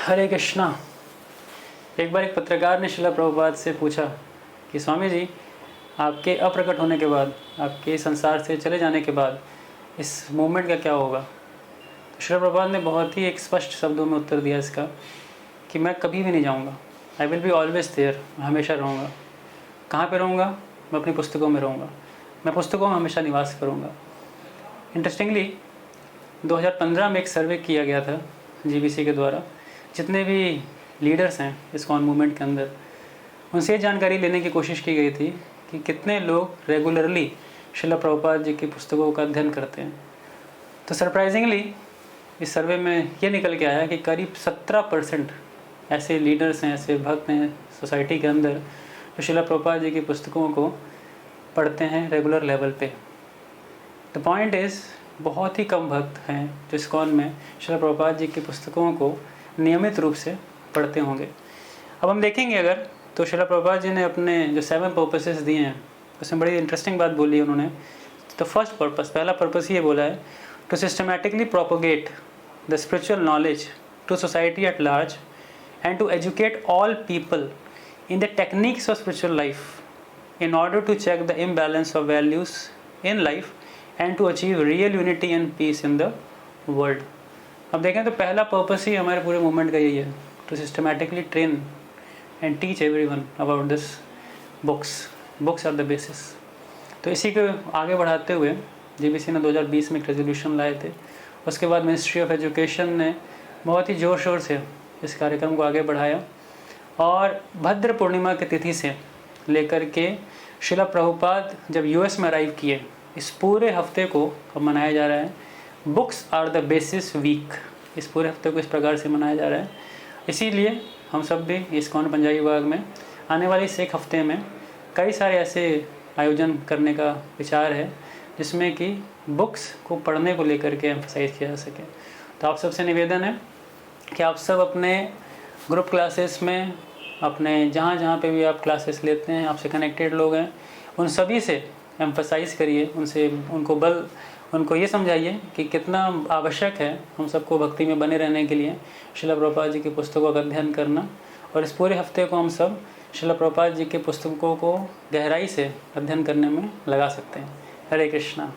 हरे कृष्णा। एक बार एक पत्रकार ने शिला प्रभुपाद से पूछा कि स्वामी जी, आपके अप्रकट होने के बाद, आपके संसार से चले जाने के बाद इस मूवमेंट का क्या होगा। तो शिला प्रभुपाद ने बहुत ही एक स्पष्ट शब्दों में उत्तर दिया इसका कि मैं कभी भी नहीं जाऊंगा। I will be always there, मैं हमेशा रहूँगा। कहाँ पे रहूँगा? मैं अपनी पुस्तकों में रहूँगा। मैं पुस्तकों में हमेशा निवास करूँगा। इंटरेस्टिंगली 2015 में एक सर्वे किया गया था जीबीसी के द्वारा, जितने भी लीडर्स हैं इस्कॉन मूवमेंट के अंदर, उनसे जानकारी लेने की कोशिश की गई थी कि कितने लोग रेगुलरली शिला प्रभुपाद जी की पुस्तकों का अध्ययन करते हैं। तो सरप्राइजिंगली इस सर्वे में ये निकल के आया कि करीब 17% ऐसे लीडर्स हैं, ऐसे भक्त हैं सोसाइटी के अंदर जो शिला प्रभुपाद जी की पुस्तकों को पढ़ते हैं रेगुलर लेवल पे। द पॉइंट इज़, बहुत ही कम भक्त हैं जो इस्कॉन में शिला प्रभुपाद जी की पुस्तकों को नियमित रूप से पढ़ते होंगे। अब हम देखेंगे अगर, तो शिला प्रभुपाद जी ने अपने जो 7 पर्पसेस दिए हैं उसमें बड़ी इंटरेस्टिंग बात बोली है उन्होंने। तो फर्स्ट पर्पस, पहला पर्पस ये बोला है, to systematically propagate the spiritual knowledge to society at large and to educate all people in the techniques of spiritual life in order to check the imbalance of values in life and to achieve real unity and peace in the world. अब देखें तो पहला purpose ही हमारे पूरे movement का यही है, to systematically train and teach everyone about this books are the basis. तो इसी को आगे बढ़ाते हुए जीबीसी ने 2020 में एक रेजोल्यूशन लाए थे। उसके बाद मिनिस्ट्री ऑफ एजुकेशन ने बहुत ही ज़ोर शोर से इस कार्यक्रम को आगे बढ़ाया और भद्र पूर्णिमा की तिथि से लेकर के शिला प्रभुपाद जब यूएस में अराइव किए, इस पूरे हफ्ते को अब मनाया जा रहा है books are the basis week. इस पूरे हफ्ते को इस प्रकार से मनाया जा रहा है। इसीलिए हम सब भी इस्कॉन पंजाबी बाग में आने वाले इस एक हफ्ते में कई सारे ऐसे आयोजन करने का विचार है जिसमें कि बुक्स को पढ़ने को लेकर के एम्फसाइज किया जा सके। तो आप सबसे निवेदन है कि आप सब अपने ग्रुप क्लासेस में, अपने जहाँ जहाँ पे भी आप क्लासेस लेते हैं, आपसे कनेक्टेड लोग हैं, उन सभी से एम्फसाइज़ करिए, उनको ये समझाइए कि कितना आवश्यक है हम सबको भक्ति में बने रहने के लिए शिला प्रभुपाद जी की पुस्तकों का अध्ययन करना। और इस पूरे हफ्ते को हम सब शिला प्रभुपाद जी के पुस्तकों को गहराई से अध्ययन करने में लगा सकते हैं। हरे कृष्णा।